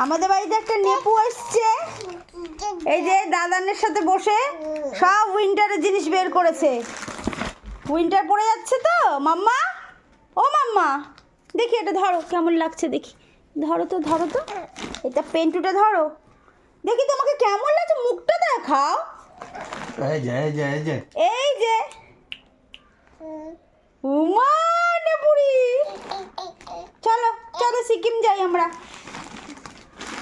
আমাদের বাড়িতে একটা নেপু এসছে, এই যে দাদানের সাথে বসে সব উইন্টারের জিনিস বের করেছে। উইন্টার পড়ে যাচ্ছে তো মাম্মা, ও মাম্মা দেখি এটা ধরো কেমন লাগছে দেখি, ধরো তো এটা পেন্টুটা ধরো দেখি তোমাকে কেমন লাগছে, মুখটা দেখাও। এই যে উমা নেপুরি, চলো চলো সিকিম যাই আমরা।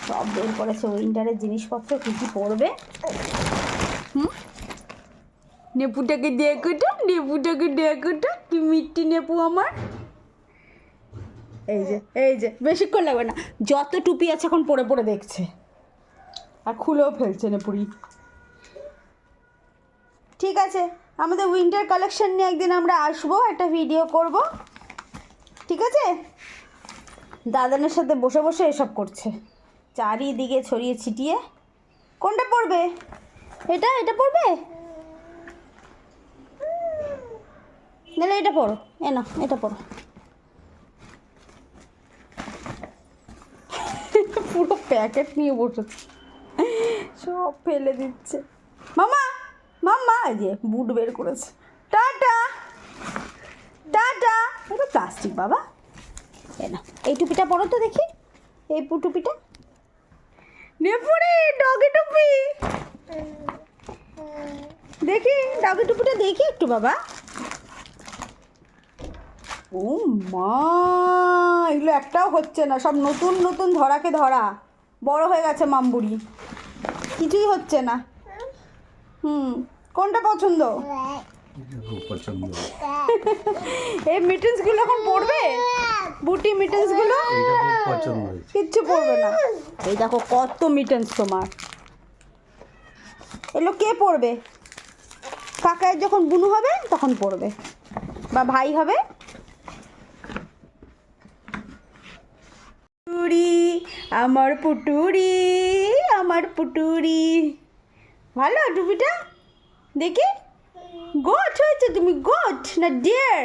সব বের করেছে উইন্টারের জিনিসপত্র, কী কী পড়বে। নেপুটাকে দেখো তো, কি মিষ্টি নেপু আমার। এই যে বেশিক্ষণ লাগবে না, যত টুপি আছে এখন পরে পরে দেখছে আর খুলেও ফেলছে নেপুরি। ঠিক আছে, আমাদের উইন্টার কালেকশন নিয়ে একদিন আমরা আসবো, একটা ভিডিও করব, ঠিক আছে। দাদানের সাথে বসে বসে এসব করছে, চারিদিকে ছড়িয়ে ছিটিয়ে। কোনটা পড়বে? এটা পড়বে, নাহলে এটা পড়ো, না এটা পড়ো। পুরো প্যাকেট নিয়ে বসে সব ফেলে দিচ্ছে। মামা এই যে বুট বের করেছে, টাটা। এটা প্লাস্টিক বাবা, না এই টুপিটা পরো তো দেখি, এই টুপিটা নেপুরি, ডগি টুপি দেখি, ডগি টুপিটা দেখি একটু বাবা। ও মা, এগুলো একটাও হচ্ছে না, সব নতুন ধরাকে ধরা, বড় হয়ে গেছে মামবুড়ি, কিছুই হচ্ছে না। কোনটা পছন্দ? এই মিটেন্সগুলো এখন পড়বে, বুটি মিটেন্সগুলো কিচ্ছু পড়বে না। এই দেখো কত মিটেন্স তোমার, এগুলো কে পড়বে? কাকায়ের যখন বুনু হবে তখন পড়বে, বা ভাই হবে। আমার পুটুরি ভালো টুপিটা দেখি। গোট হয়েছে তুমি, গোট না ডিয়ার?